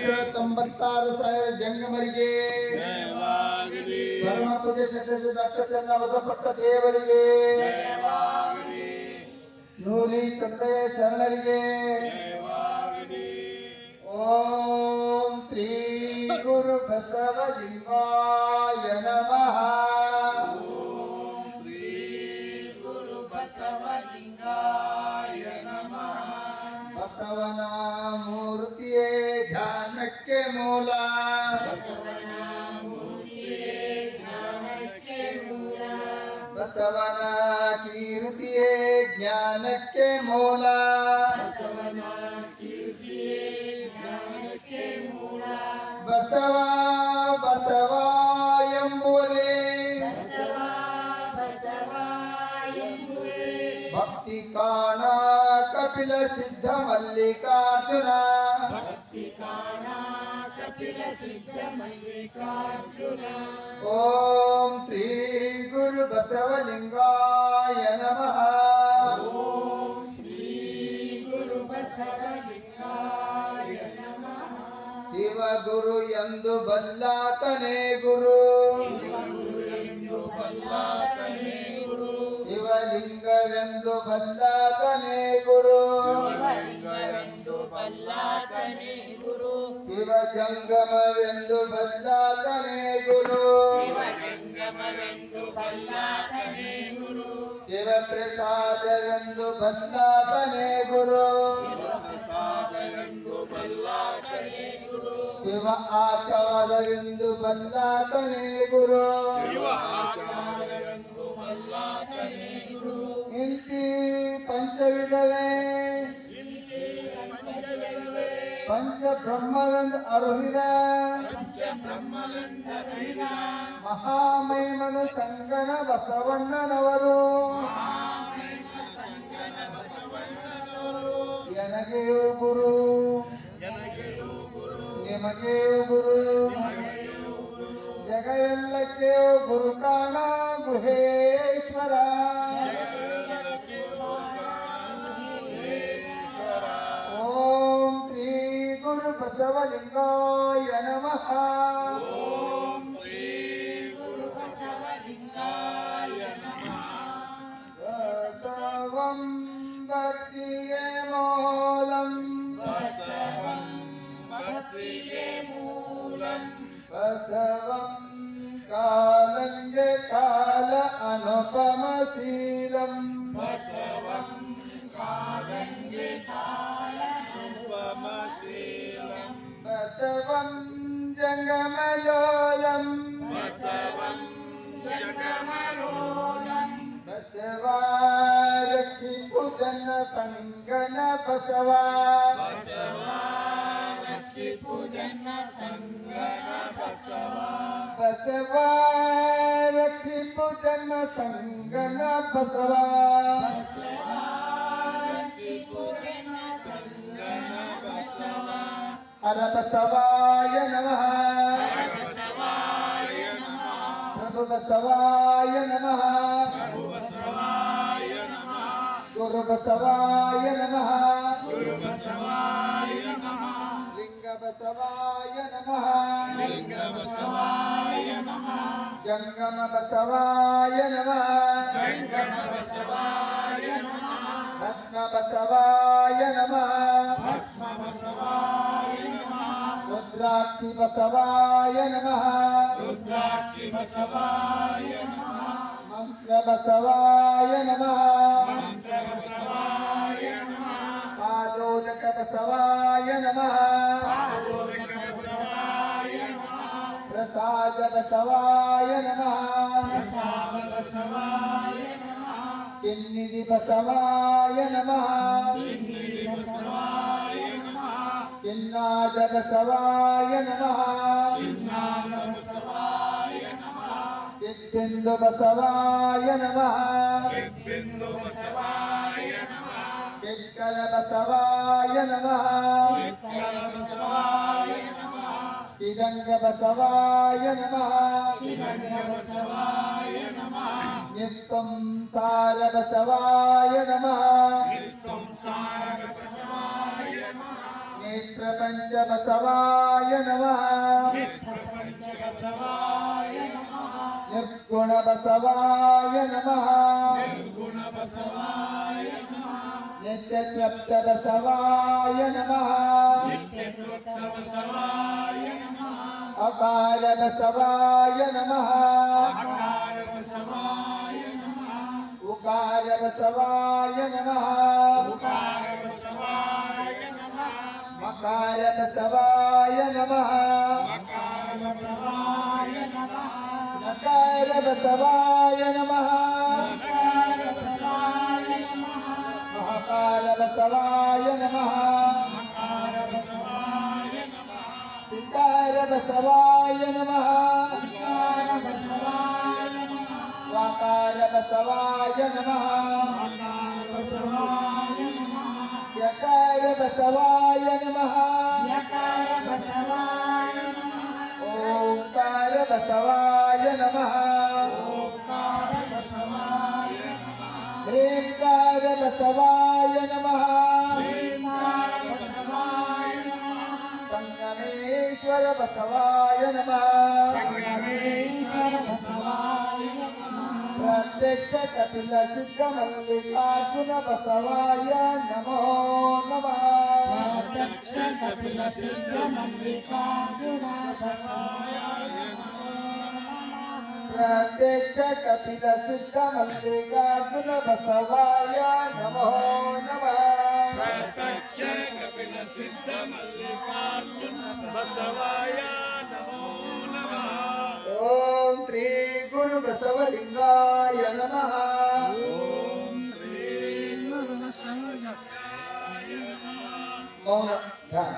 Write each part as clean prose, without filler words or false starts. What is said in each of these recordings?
196,000 ಜಂಗಮರಿಗೆ ಪರಮ ಪೂಜ್ಯ ಶ್ರೀ ಡಾಕ್ಟರ್ ಚನ್ನಬಸವಪಟ್ಟ ದೇವರಿಗೆ ನೂಲಿ ಚಂದ್ರಯ್ಯ ಶರಣರಿಗೆ ಓಂ ಶ್ರೀ ಗುರು ಬಸವಲಿಂಗಾಯ ನಮಃ. ಬಸವನ ಮೂರ್ತಿಯೇ ಧ್ಯಾನಕ್ಕೆ ಮೂಲ, ಬಸವನ ಕೀರ್ತಿಯೇ ಜ್ಞಾನಕ್ಕೆ ಮೂಲ, ಬಸವ ಬಸವ ಎಂಬುವುದೇ ಭಕ್ತಿ ಕಾಣ ಕಪಿಲ ಸಿದ್ಧ ಮಲ್ಲಿಕಾರ್ಜುನ, ಓಂ ಶ್ರೀ ಗುರು ಬಸವಲಿಂಗಾಯ ನಮಃ. ಶಿವ ಗುರು ಎಂದು ಬಲ್ಲಾತನೇ ಗುರು, ಶಿವಲಿಂಗವೆಂದು ಬಲ್ಲಾತನೇ ಗುರು, ಶಿವ ಜಂಗಮವೆಂದು ಬಲ್ಲಾತನೇ ಗುರು, ಶಿವ ಪ್ರಸಾದವೆಂದು ಬಲ್ಲಾತನೇ ಗುರು, ಶಿವ ಆಚಾರವೆಂದು ಬಲ್ಲಾತನೇ ಗುರು, ಇಂತಿ ಪಂಚವಿಧವೇ ಪಂಚ ಬ್ರಹ್ಮವೆಂದು ಅರುಹಿದ ಮಹಾಮಹಿಮನು ಸಂಗನ ಬಸವಣ್ಣನವರು, ನನಗೆಯೂ ಗುರು ನಿಮಗೆಯೂ ಗುರು, ಜಗವೆಲ್ಲಕ್ಕೆ ಗುರು ಕಾಣ ಗುಹೇಶ್ವರ, ಓಂ ಶ್ರೀ ಗುರು ಬಸವಲಿಂಗಾಯ ನಮಃ. ಬಸವಂ ಭಕ್ತಿಗೆ ಮೂಲಂ, ಬಸವಂ ಕಾಲಂಗೆ ಕಾಲ ಅನುಪಮಶೀಲಂ, ಬಸವಂ ಜಂಗಮಲೋಲಂ, ಬಸವ ರಕ್ಷಿಪುಜನ ಸಂಗನ ಬಸವ, ಬಸವ ರಕ್ಷಿಪುಜನ ಸಂಗನ ಬಸವ, ಹರ ಬಸವಾಯ ನಮಃ, ಪ್ರಭು ಬಸವಾಯ ನಮಃ, ಗುರು ಬಸವಾಯ ನಮಃ, ಲಿಂಗ ಬಸವಾಯ ನಮಃ, ಜಂಗಮ ಬಸವಾಯ ನಮಃ, ಭಸ್ಮ ಬಸವಾಯ ನಮಃ, ರುದ್ರಾಕ್ಷಿ ಬಸವಾಯ ನಮಃ, ಮಂತ್ರ ಬಸವಾಯ ನಮಃ, ಪಾದೋದಕ ಬಸವಾಯ ನಮಃ, ಪ್ರಸಾದ ಬಸವಾಯ ನಮಃ, ಚಿನ್ನಿಧಿ ಬಸವಾಯ ನಮಃ, ಚಿನ್ನಾದ ಬಸವಾಯ ನಮಃ, ಚಿತ್ತಿಂದು ಬಸವಾಯ ನಮಃ, ಚಿಕ್ಕಲ ಬಸವಾಯ ನಮಃ, ಚಿದಂಗ ಬಸವಾಯ ನಮಃ, ನಿಸ್ಸಂಸಾರ ಬಸವಾಯ ನಮಃ, निष्प्रपंच बसवाय नमः निर्गुण बसवाय नमः नित्यतृप्त बसवाय नमः अकाल बसवाय नमः उकार बसवाय नमः मकार बसवाय नमः नकार बसवाय नमः महाकार बसवाय नमः सिकार बसवाय नमः वाकार बसवाय नमः यकार बसवाय नमः ओंकार बसवाय नमः ह्रींकार बसवाय नमः संगमेश्वर बसवाय नमः प्रत्यक्ष कपिल सिद्ध मल्लिकार्जुन बसवाय नमो नमः प्रत्यक्ष कपिल सिद्ध मल्लिकार्जुन प्रत्यक्ष कपिल सिद्ध मल्लिकार्जुन बसवाय नमो नमः प्रत्यक्ष कपिल सिद्ध मल्लिकार्जुन बसवाय नमो नमः ओम श्री गुरु बसवलिंगाय नमः ओम श्री गुरु बसवलिंगाय नमः मौन ध्यान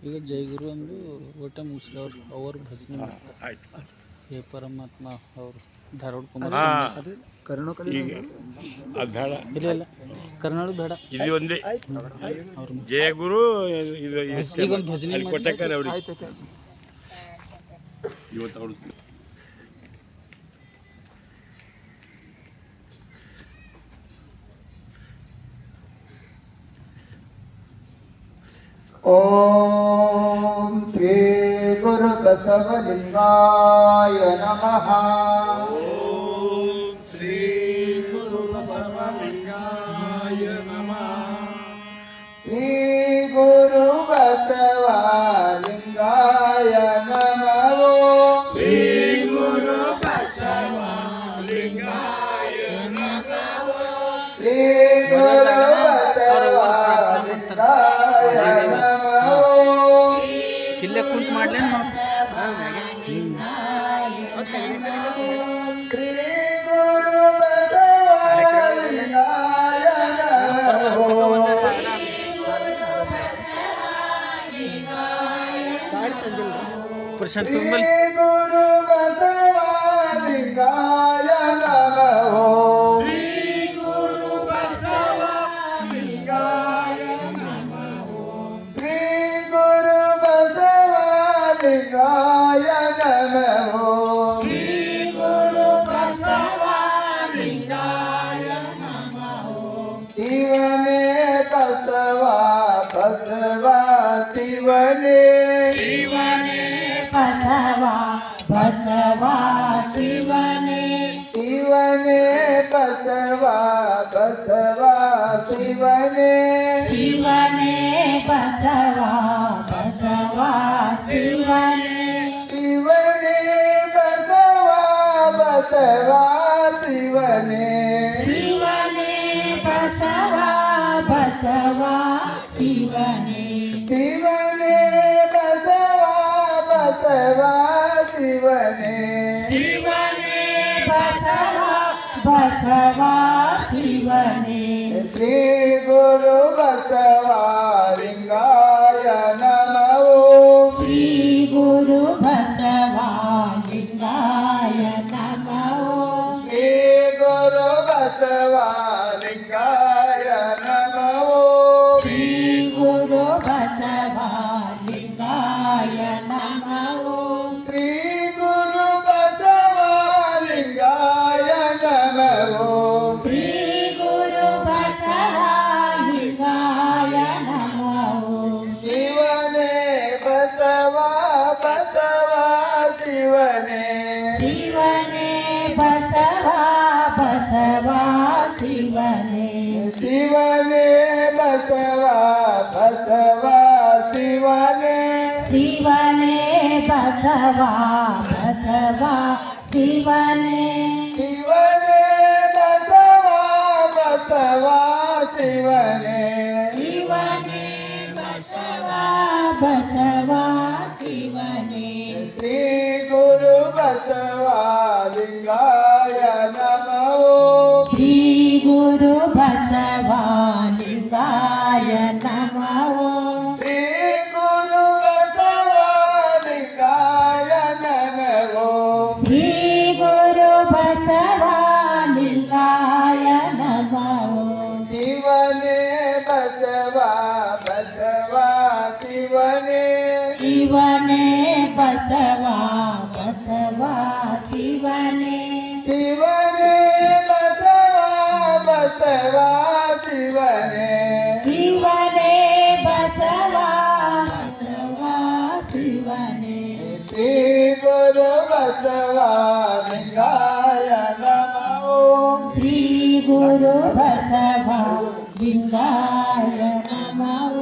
ಈಗ ಜೈ ಗುರು ಅಂದು ಊಟ ಮುಗಿಸ್ರವ್ರು ಅವರು ಭಜನೆ ಆಯ್ತು. ಹೇ ಪರಮಾತ್ಮ ಅವರು ಧಾರವಾಡ ಕುಮಾರ ಅದು ಬೇಡ, ಇಲ್ಲ ಇಲ್ಲ ಕರ್ನಾಡು ಬೇಡ ಇದು ಒಂದೇ ಅವ್ರು ಜಯ ಗುರು. ಇದು ಈಗ ಒಂದು ಭಜನೆ ಅಲ್ಲಿ ಕೊಟ್ಟಕ್ಕಾರ ಅವ್ರಿಗೆ ಇವತ್ತು ಅವ್ರು ओम श्री गुरु बसवलिंगाय नमः ओम श्री गुरु बसवलिंगाय नमः श्री गुरु बसवलिंगाय नमः श्री गुरु बसवलिंगाय नमः श्री गुरु बसवलिंगाय ಕಿಲ್ಲೆ ಕುಂತ ಮಾಡ್ಲೇನು श्री गुरु बसवलिंगाय ಪ್ರಶಾಂತ್ श्री ತುಂಬಲ್ गुरु बसवलिंगाय नमः श्री गुरु बसवलिंगाय नमः श्री गुरु बसवलिंगाय नमः श्री गुरु बसवलिंगाय नमः शिवने बसवा बसवा शिवने शिवने बसवा बसवा शिवने शिवने बसवा बसवा शिवने शिवने बसवा बसवा शिवने शिवने बसवा बसवा शिवने शिवने बसवा बसवा शिवने शिवने बसवा बसवा शिवने शिवने बसवा बसवा शिवने श्री गुरु बसवलिंगाय नमः श्री गुरु बसवा लिंगाय नमः श्री गुरु बसवलिंगाय नमः श्री गुरु बसवा लिंगाय नमः श्री गुरु बसवलिंगाय नमः श्री गुरु बसवा लिंगाय ಬಸವ ಬಸವ ಶಿವನೇ ಶಿವನೇ ಬಸವ ಬಸವ ಶಿವನೇ ಶಿವನೇ ಬಸವ ಬಸವ ಶಿವನೇ ಶಿವನೇ ಬಸವ ಬಸವ ಶಿವನೇ ಶ್ರೀ ಗುರು ಬಸವ ಲಿಂಗಾಯ ನಮೋ ಶ್ರೀ ಗುರು ಬಸವ ಲಿಂಗಾಯ ನಮಃ ಶ್ರೀ ಗುರು ಬಸವ ಲಿಂಗಾಯ ನಮೋ ಶ್ರೀ ಗುರು ಬಸವ ಲಿಂಗಾಯ ನಮಃ ಶಿವನೇ ಬಸವ ಬಸವ ಶಿವನೇ ಶಿವನೇ ಬಸವ ಬಸವ ಶಿವನೇ ಶಿವನೇ ಬಸವ ಬಸವ ಶಿವನೇ ಶಿವನೇ ಬಸವ ಬಸವ ಶಿವನೇ ಶ್ರೀ ಗುರು ಬಸವ ಲಿಂಗಾಯ ನಮೋ ಶ್ರೀ ಗುರು ಬಸವ ಲಿಂಗಾಯ ನಮಃ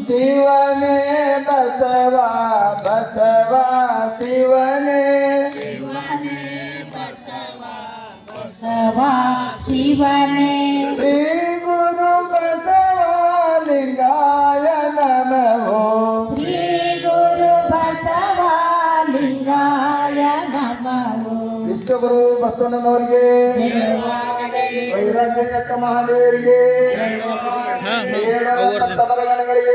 ಶಿವನೇ ಬಸವ ಬಸವ ಶಿವನೇ ಶಿವನೇ ಬಸವ ಬಸವ ಶಿವನೇ ಶ್ರೀ ಗುರು ಬಸವ ಲಿಂಗಾಯ ನಮೋ ಶ್ರೀ ಗುರು ಬಸವ ಲಿಂಗಾಯ ನಮಃ ವಿಶ್ವಗುರು ಬಸವಣ್ಣನವರಿಗೆ ವೈರಾಗ್ಯಕ್ಕ ಮಹಾದೇವರಿಗೆ ಹಾ, ಏಳು ಅವ್ರದ್ದು. ತಮರಗಣಗಳಿಗೆ